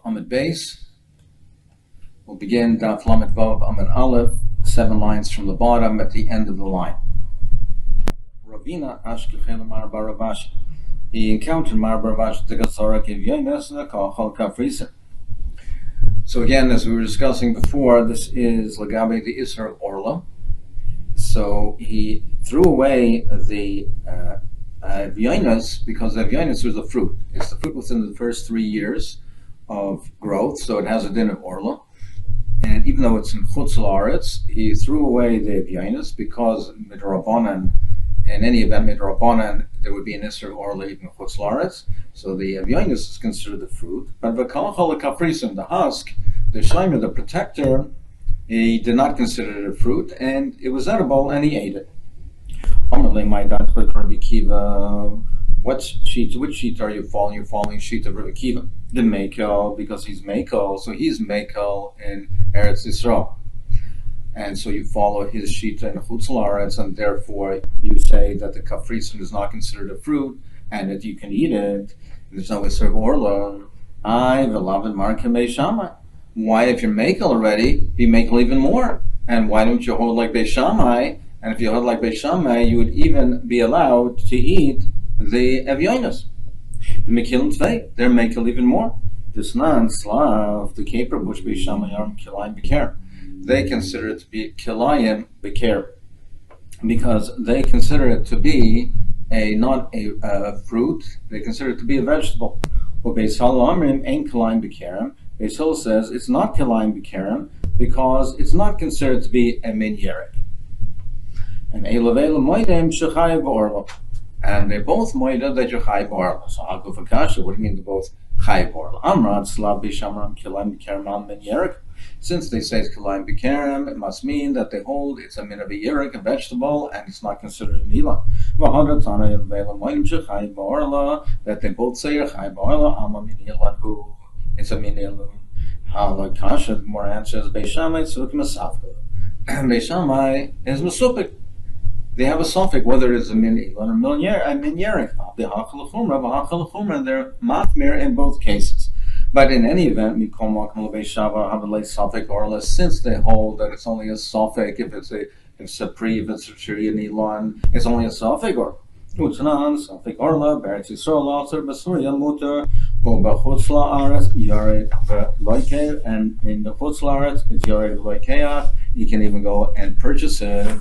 Amud Beis. We'll begin Daf Lamed Vav Amud Aleph, 7 lines from the bottom at the end of the line. Ravina Ashkechel Mar Baravash. He encountered Mar Baravash the Gatzara Kivyenes the Kachal Kafrisa. So again, as we were discussing before, this is Lagabe the Isser Orla. So he threw away the Vyonis because the Vyonis was a fruit. It's the fruit within the first 3 years of growth, so it has a din of Orla. And even though it's in Chutz La'aretz, he threw away the Vyonis because Midrabanan, in any event, Midrabanan, there would be an Isser Orla even Chutz La'aretz. So the Vyonis is considered the fruit. But V'kalachal Kafrisim, the husk, the Shaimer, the protector, he did not consider it a fruit, and it was edible, and he ate it. Which sheet are you following? You're following sheet of Rabbi Kiva. The Mekel, because he's Mekel, so he's Mekel in Eretz Yisrael. And so you follow his sheet in Chutz La'aretz, and therefore you say that the Kafrisim is not considered a fruit, and that you can eat it. There's no Isser Orla. Why, if you're Mekel already, be Mekel even more? And why don't you hold like Beis Shammai? And if you hold like Beis Shammai, you would even be allowed to eat the Evyonis. The Mekilim Tvei, they're Mekel even more. This non-Slav, the caper bush Beis Shammai are Kilayim Beker. They consider it to be Kilayim Beker because they consider it to be not a fruit, they consider it to be a vegetable. Well, Beis Hillel Amrim ain't Kilayim Bekerim. Beis Hillel says it's not Kilayim Bekerim because it's not considered to be a min yerek. And Eilavela Moedem Shechai B'Orla. And they're both Moeda that you're Chai B'Orla. So I'll go for Kasha. What do you mean they're both Chai B'Orla? Amrad Slav Bishamram Kilayim Bekerim al min yerek. Since they say it's Kilayim Bekerim, it must mean that they hold it's a min of a yerek, a vegetable, and it's not considered an ilah. That they both say Chai B'Orla, Amma min ilah. It's a min ilah. How Kasha, the more answers Beis Shammai Tzuk Masafka. Beis Shammai is Masupik. They have a suffix whether it's a min ilan or min yerek. They're matmir in both cases. But in any event, since they hold that it's only a suffix, if it's a pri, if it's a shirian ilan, it's only a suffix or suffix orla, beretz yisrael also b'surya muter, or b'chutz la'aretz yared v'loikeh, and in the chutz la'aretz it's yared v'loikeah. You can even go and purchase it.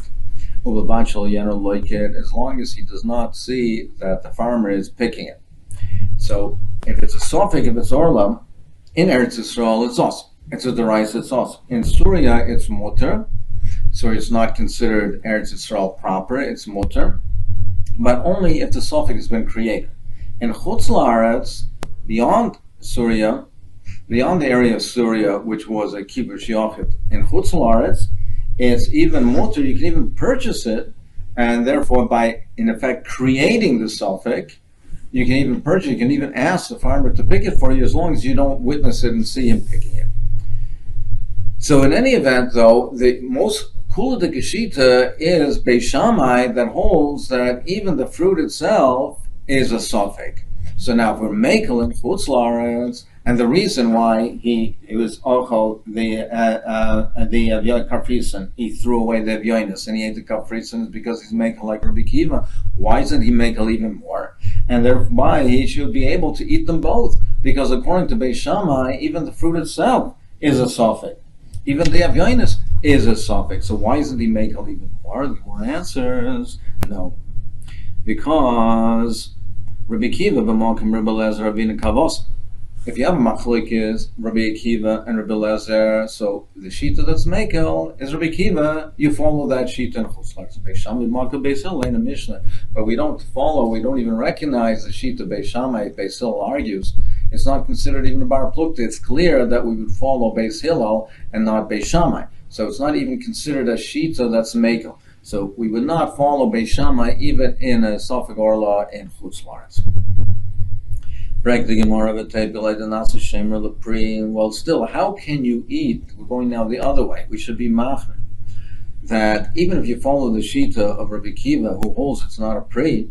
As long as he does not see that the farmer is picking it. So if it's a suffix, if it's orla, in Eretz Yisrael it's awesome. It's a deraisa, it's awesome. In Syria it's muter, so it's not considered Eretz Yisrael proper, it's muter, but only if the suffix has been created. In Chutz La'aretz, beyond Syria, beyond the area of Syria, which was a kibbutz yachid, in Chutz La'aretz, it's even muter, you can even purchase it, and therefore by, in effect, creating the suffix, you can even purchase, you can even ask the farmer to pick it for you as long as you don't witness it and see him picking it. So in any event, though, the most kula de geshita is Beis Shammai that holds that even the fruit itself is a suffix. So now if we're Mekel in Chutz La'aretz, and the reason why it was ochel the kafrisin, he threw away the vyonis and he ate the kafrisin is because he's Mekel like Rabbi Kiva. Why isn't he Mekel even more? And thereby he should be able to eat them both, because according to Beis Shammai, even the fruit itself is a suffix. Even the vyonis is a suffix. So why isn't he Mekel even more? The more answers, no, because Rabbi Kiva b'malkim Rabbi Lezer Ravina Kavos. If you have a machlokes Rabbi Akiva and Rabbi Lezer, so the shita that's Mekel is Rabbi Akiva, you follow that shita in Chutz La'aretz. Beis Shammai Malka Beis Hillel in a Mishnah, but we don't even recognize the shita Beis Shammai. Beis Hillel argues it's not considered even a bar plukta. It's clear that we would follow Beis Hillel and not Beis Shammai. So it's not even considered a shita that's Mekel. So we would not follow Beis Shammai even in a suffix orla in Chutz La'aretz. Well, still, how can you eat? We're going now the other way. We should be machmir that even if you follow the shita of Rabbi Kiva, who holds it's not a pri,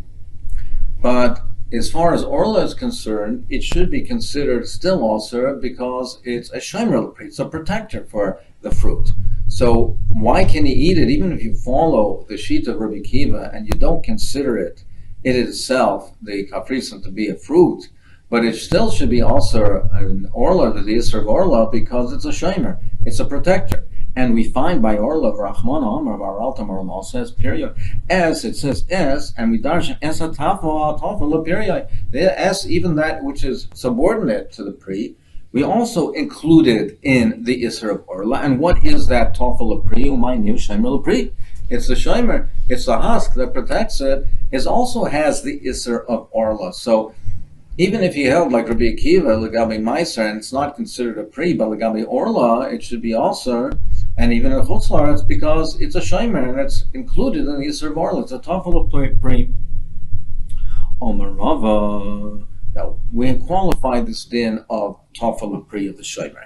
but as far as Orla is concerned, it should be considered still also because it's a Shomer L'Pri, it's a protector for the fruit. So why can you eat it even if you follow the sheet of Rabbi Kiva and you don't consider it in itself, the Kafrisim, to be a fruit, but it still should be also an Orla, the Yisr of Orla, because it's a Shomer, it's a protector. And we find by Orla of Rahman Amar Varaltam Orla says period. S, it says S, and we darshan S atafel period. The S, even that which is subordinate to the pri, we also included in the Isser of Orla. And what is that tafel pri? Umaynu Shemer pri. It's the Shemer, it's the husk that protects it. It also has the Isser of Orla. So even if you held like Rabbi Akiva, Legabi Meiser, and it's not considered a pri, but Legabi Orla, it should be also. And even in Chutzlar, it's because it's a Shomer and it's included in the Yisr of Orla. It's a tafel of pri. Omer Rava. Now, we qualified this din of tafel of pri of the Shomer.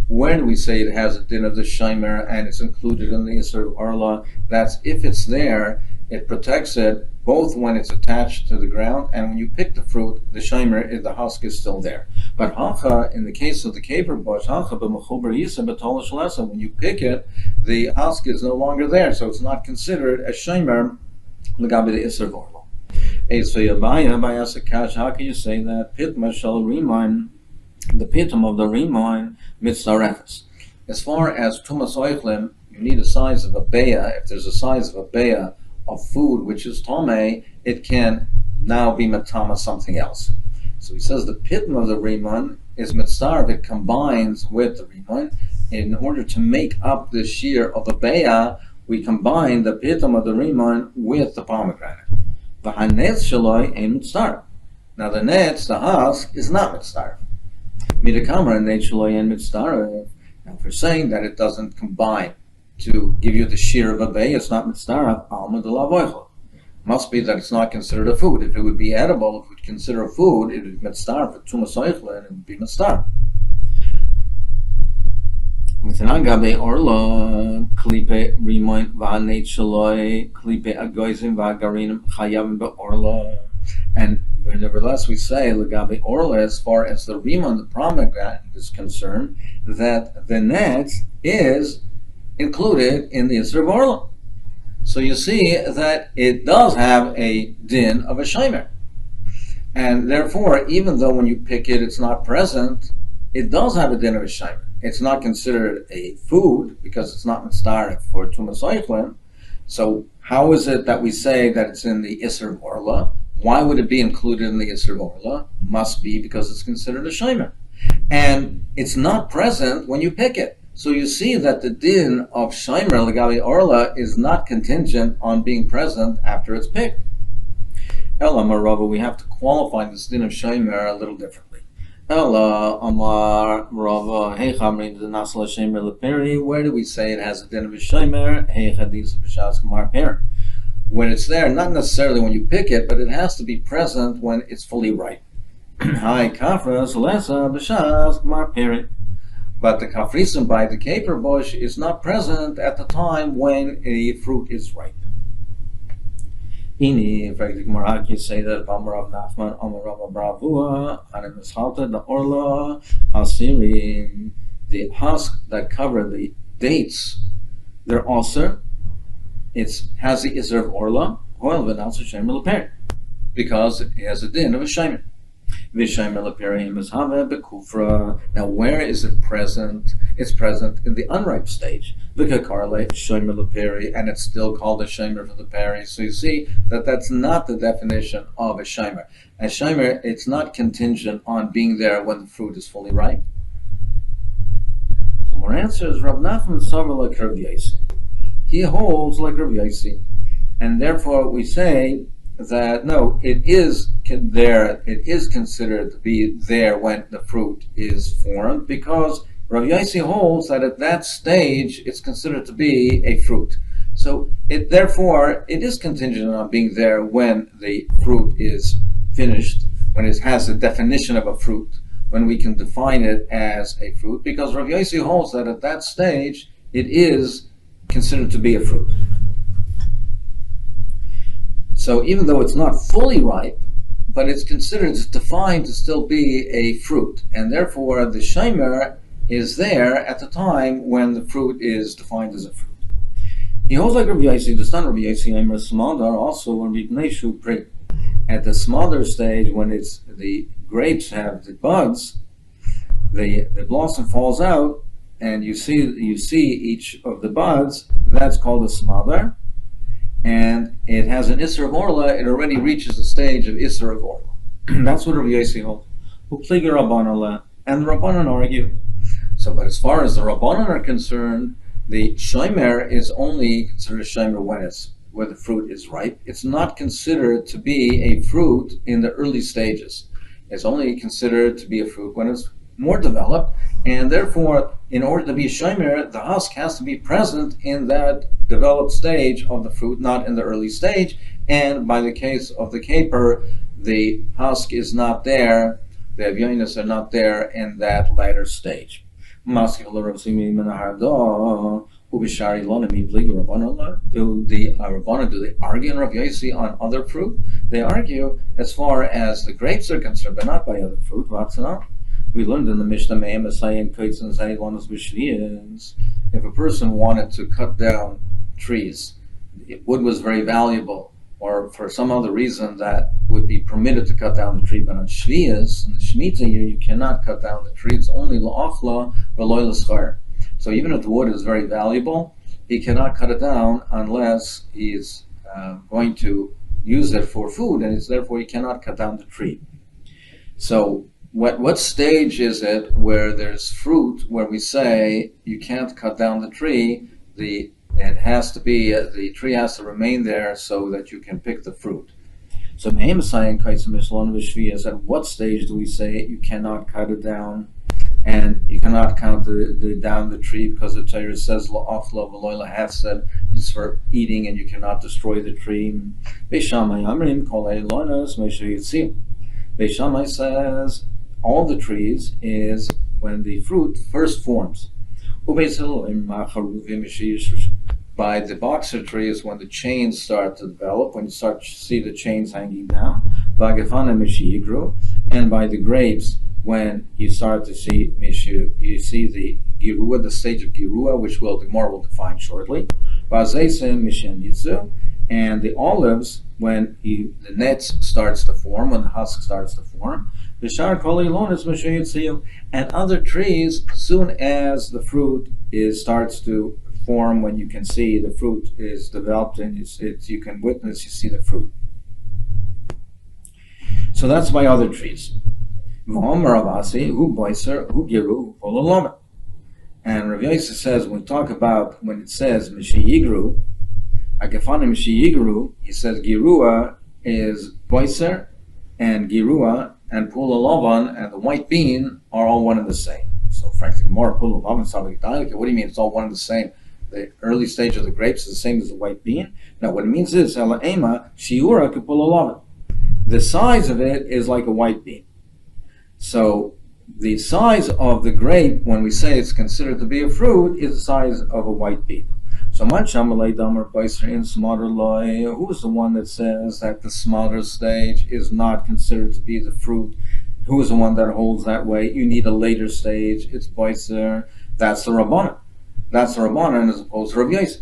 Where do we say it has a din of the Shomer and it's included in the Yisr of Orla? That's if it's there, it protects it both when it's attached to the ground and when you pick the fruit, the Shomer, the husk is still there. But hacha, in the case of the caper bush, hacha b'mechuber yisa b'tolish lesa, when you pick it, the husk is no longer there, so it's not considered a Shomer l'gabi the Isser Vorla. How can you say that pitma shall remind the pitum of the remind mitzarefes? As far as tumas oichlim, you need a size of a beya. If there's a size of a beya of food which is tome, it can now be matama something else. So he says the pitum of the riman is mitzaref. It combines with the riman in order to make up the shear of a beya. We combine the pitum of the riman with the pomegranate. V'hanetz shaloi ein mitzaref. Now the netz, the husk, is not mitzaref. Midakamra netz shaloi ein mitzaref. Now if we're saying that it doesn't combine to give you the shear of a beya, it's not mitzaref. Alma de la voichel. Must be that it's not considered a food. If it would be edible, if we would consider a food, it would be mitzaref for tumas oichle, and it would be mitzaref. With an agabe orla, klipe remind v'anet shaloi, klipe agoizim v'agarinim chayavim be'orla. And nevertheless, we say legabe orla, as far as the riman, the pomegranate, is concerned, that the net is included in the Yisr of Orla. So you see that it does have a din of a Shomer. And therefore, even though when you pick it, it's not present, it does have a din of a Shomer. It's not considered a food because it's not mitzaref for tumas oichlin. So how is it that we say that it's in the Yisr of Orla? Why would it be included in the Yisr of Orla? Must be because it's considered a Shomer. And it's not present when you pick it. So you see that the din of Shomer legabi Orla is not contingent on being present after it's picked. Ella Marava, we have to qualify this din of Shomer a little differently. Ella Amar Rava, Hey Chamrin the Nasla Shomer Leperi. Where do we say it has a din of a Shomer? Hey Chadis B'Shas Kamar Per. When it's there, not necessarily when you pick it, but it has to be present when it's fully ripe. Hi Kafras Lesa B'Shas Kamar Per. But the kafrisim by the caper bush is not present at the time when the fruit is ripe. Ini, in fact, the Gemara can say that Amarav Nachman, Amarav Bravua, and Mishalta, the Orla, Asirim, the husk that cover the dates, they're also, it has the Isser of Orla, oil v'natsu Shemer L'Peri, because it has a din of a Shemer. Now where is it present? It's present in the unripe stage. V'kakarle shomer leperi, and it's still called a shomer for the peri. So you see that that's not the definition of a shomer. A shomer, it's not contingent on being there when the fruit is fully ripe. So our answer is Rav Nachman Savar like Rav Yaisi. He holds like Rav Yaisi, and therefore we say that no, it is there. It is considered to be there when the fruit is formed, because Rav Yaisi holds that at that stage it's considered to be a fruit. So therefore it is contingent on being there when the fruit is finished, when it has the definition of a fruit, when we can define it as a fruit, because Rav Yaisi holds that at that stage it is considered to be a fruit. So even though it's not fully ripe, but it's considered defined to still be a fruit, and therefore the shomer is there at the time when the fruit is defined as a fruit. He holds like Rabbi Yossi, the son of Rabbi Yossi, Eimer Smadar, also when Bipneshu Pri. At the smaller stage, when it's the grapes have the buds, the blossom falls out, and you see each of the buds. That's called a smadar, and it has an isser of orla. It already reaches the stage of isser of orla. That's what Rabbi Yossi holds. Who pliga Rabbanan, and the Rabbanan argue. So, but as far as the Rabbanan are concerned, the shomer is only considered a shomer where the fruit is ripe. It's not considered to be a fruit in the early stages. It's only considered to be a fruit when it's more developed, and therefore, in order to be a shomer, the husk has to be present in that developed stage of the fruit, not in the early stage. And by the case of the caper, the husk is not there, the avyonis are not there in that later stage. Do the Rabbanan, do they argue in Rav Yossi on other fruit? They argue as far as the grapes are concerned, but not by other fruit. We learned in the Mishnah, if a person wanted to cut down trees, if wood was very valuable, or for some other reason that would be permitted to cut down the tree, but on Shvias, in the Shemitah year, you cannot cut down the tree. It's only la'achla v'loy l'schar. So even if the wood is very valuable, he cannot cut it down unless he is going to use it for food, and it's therefore he cannot cut down the tree. So what stage is it where there's fruit, where we say you can't cut down the tree, it has to be, the tree has to remain there so that you can pick the fruit. So at what stage do we say you cannot cut it down, and you cannot count down the tree, because the Torah says la'achla v'loy lahafsed, it's for eating and you cannot destroy the tree. Beis Shammai says all the trees is when the fruit first forms. By the boxer tree is when the chains start to develop, when you start to see the chains hanging down. And by the grapes, when you start to see you see the girua, the stage of girua, which the Gemara will define shortly. And the olives, when the nets starts to form, when the husk starts to form. And other trees, as soon as the fruit starts to form, when you can see the fruit is developed and you can witness, you see the fruit. So that's by other trees. And Rav Yossi says, when we talk about, when it says Mishiyigru, he says Girua is boiser, and Girua and Pula Lavan and the white bean are all one and the same. So frankly, more Pula Lavan, what do you mean it's all one and the same? The early stage of the grapes is the same as the white bean? No, what it means is Ema Shiura Pula Lavan. The size of it is like a white bean. So the size of the grape, when we say it's considered to be a fruit, is the size of a white bean. So who's the one that says that the smaller stage is not considered to be the fruit? Who is the one that holds that way? You need a later stage. It's boiser. That's the Rabbanan. That's the Rabbanan as opposed to Rav Yossi.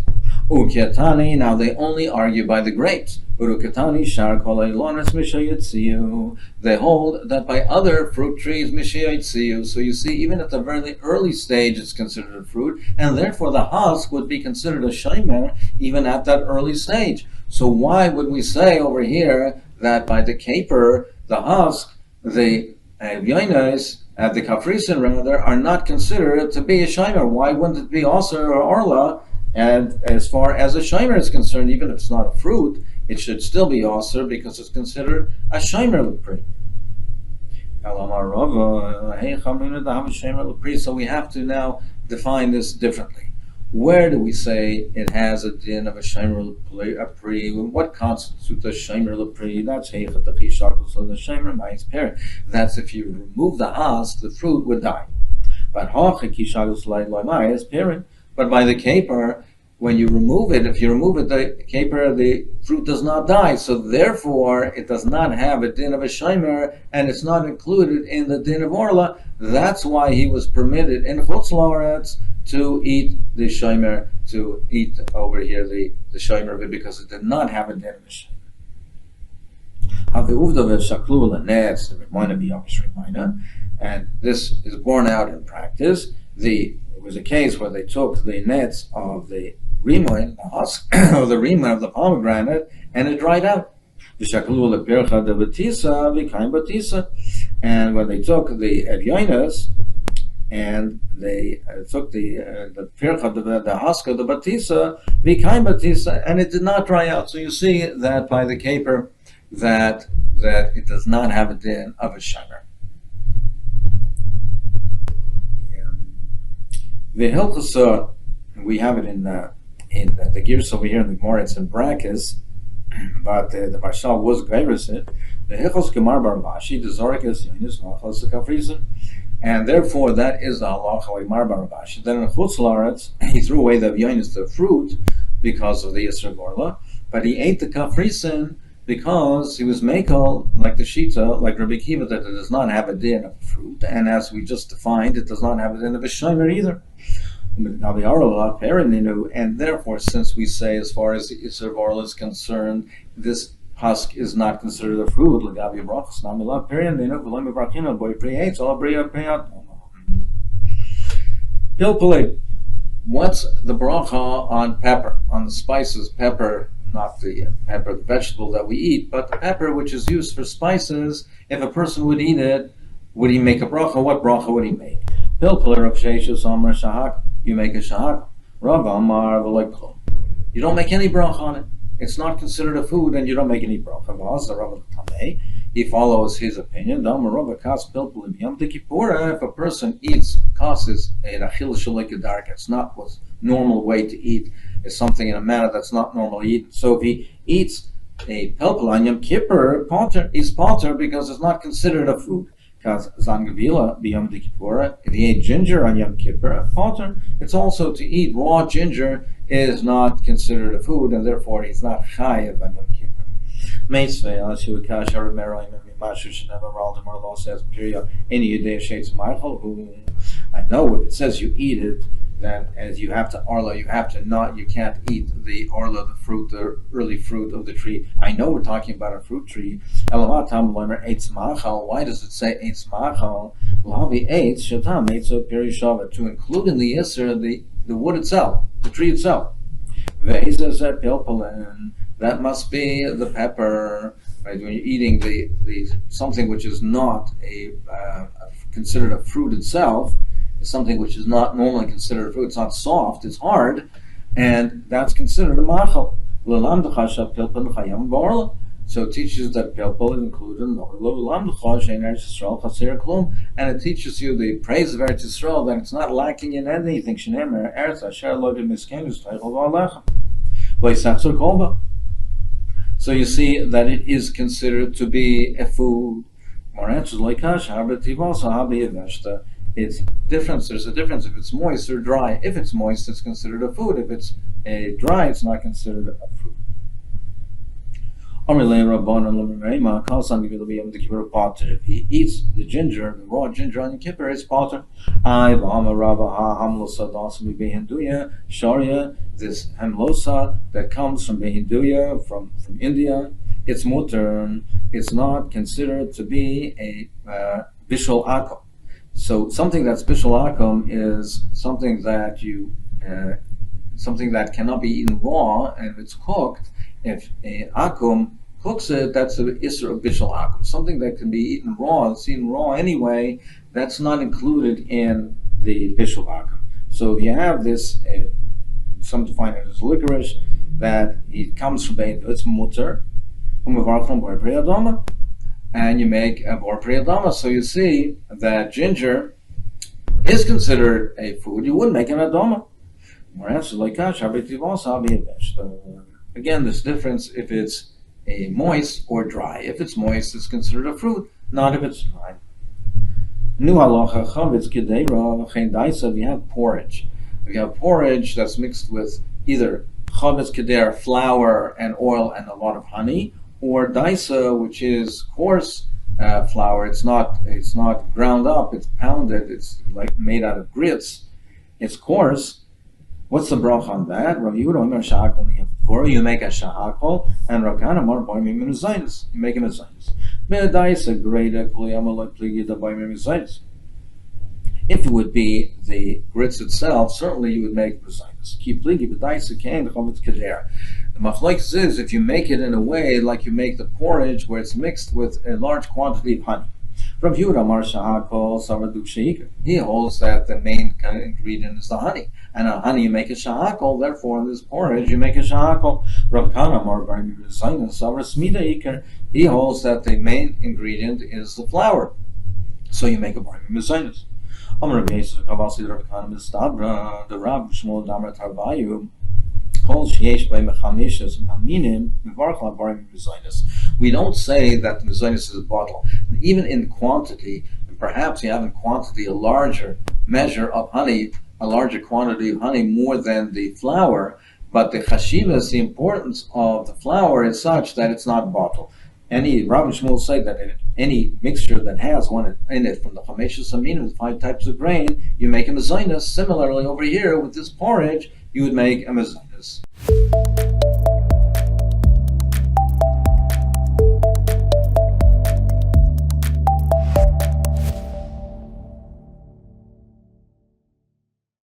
Ukiatani, now they only argue by the grapes. Urukatani shar kolei lonas mishayitziu. They hold that by other fruit trees mishayitziu. So you see, even at the very early stage, it's considered a fruit, and therefore the husk would be considered a shomer even at that early stage. So why would we say over here that by the caper, the husk, the yoinos, the kafrisin rather, are not considered to be a shomer? Why wouldn't it be also or orla? And as far as a shomer is concerned, even if it's not a fruit, it should still be aser because it's considered a shomer lepri. So we have to now define this differently. Where do we say it has a din of a shomer lepri? What constitutes a shomer lepri? That's heichat the chishakos, so the shomer ma'is peri. That's if you remove the husk, the fruit would die. But ha'chik chishakos loy ma'is peri. But by the caper, when you remove it, if you remove it, the caper, the fruit does not die. So therefore, it does not have a din of a shomer, and it's not included in the din of orla. That's why he was permitted in Chutz La'aretz to eat the shomer, to eat over here the shomer of it, because it did not have a din of a shomer. And this is borne out in practice. There was a case where they took the nets of the rimoin, the husk of the rimoin of the pomegranate, and it dried out. And when they took the edyonis and they took the pircha, the husk of the batisa, v'kaim batisa, and it did not dry out. So you see that by the caper that it does not have a din of a shomer. The Hilchasa, we have it in the Girs over here in the Gemara. It's in brackets, but the Marshal was Gairusit. The Hilchos Gemar Bar Vashi, the Zorikis Yonis Nachos Kafrizin, and therefore that is the halacha like Mar Bar Vashi. Then in Chutz La'aretz, he threw away the Yonis, the fruit, because of the Yisra Gorla, but he ate the Kafrizin because he was Mekel, like the Shita, like Rabbi Kiva, that it does not have a din of fruit, and as we just defined, it does not have a din of a shomer either. And therefore, since we say, as far as the Isser Orla is concerned, this husk is not considered a fruit. What's the bracha on pepper, on the spices? Pepper, not the pepper, the vegetable that we eat, but the pepper which is used for spices. If a person would eat it, would he make a bracha? What bracha would he make? Pilpler of Sheishus Amar Shahak. You make a shahak. Rav Amar v'leklum. You don't make any bracha on it. It's not considered a food, and you don't make any bracha. He follows his opinion. If a person eats kassis, it's not what's normal way to eat. It's something in a manner that's not normal to eat. So if he eats a pelpel on Yom Kippur, he's potter because it's not considered a food. If he ate ginger on Yom Kippur, potter, it's also to eat raw ginger is not considered a food, and therefore he's not chayav on Yom Kippur. I know if it says you eat it, then as you have to arla, you can't eat the arla, the fruit, the early fruit of the tree. I know we're talking about a fruit tree. Why does it say eitz machal? To include in the Yisr the wood itself, the tree itself. That must be the pepper. Right? When you're eating the something which is not considered a fruit itself, is something which is not normally considered a fruit. It's not soft, it's hard, and that's considered a machal. So it teaches that pilpul is included in the orla, and it teaches you the praise of Eretz Yisrael, that it's not lacking in anything. So you see that it is considered to be a food. It's difference. There's a difference if it's moist or dry. If it's moist, it's considered a food. If it's dry, it's not considered a fruit. If he eats the ginger, the raw ginger on the kippur, it's potter. This hamlosa that comes from Behinduya, from India, it's mutter. It's not considered to be a bishul akum. So something that's bishul akum is something that something that cannot be eaten raw, and if it's cooked, if a akum cooks it, that's an isser of bishul akum. Something that can be eaten raw, it's eaten raw anyway, that's not included in the bishul akum. So if you have this, some define it as licorice, that it comes from it's mutter, and you make a bor priyadama. So you see that ginger is considered a food. You wouldn't make an adama. Again, this difference if it's a moist or dry. If it's moist, it's considered a fruit, not if it's dry. New halacha chavetz kedera v'chein daisa. If you have porridge, that's mixed with either chametz keder, flour and oil and a lot of honey, or daisa, which is coarse flour. It's not ground up. It's pounded. It's like made out of grits. It's coarse. What's the bracha on that? Rav Yehuda Omer shahakol niyavor. You make a shahakol, and Rav Kana Mar boimim mezainis. You make a mezainis. Me'adaisa greida kuliyama pligida boimim mezainis. If it would be the grits itself, certainly you would make mezainis. Keep pligi b'daisa kain chametz keder. The machlokes is if you make it in a way like you make the porridge, where it's mixed with a large quantity of honey. Rav Yehuda Mar shahakol savaduk sheikah. He holds that the main ingredient is the honey. And on honey you make a shahakol, therefore in this porridge you make a shahakol. Rav Kana Mar boimim mezainis savra smida ikar. He holds that the main ingredient is the flour. So you make a boimim mezainis. Amr Beis Kavasi Rav Kana Mistabra, the Rav Shmuel Damar Tarvayu, calls Sheyesh by Mechamishes Maminim Mivarchla Boimim mezainis. We don't say that the mezainis is a bottle. Even in quantity, and perhaps you have in quantity a larger measure of honey, a larger quantity of honey more than the flour, but the chashivas, the importance of the flour is such that it's not bottle. Rav Shmuel say that in any mixture that has one in it from the chameshus aminim, the 5 types of grain, you make a mezainis. Similarly, over here with this porridge, you would make a mezainis.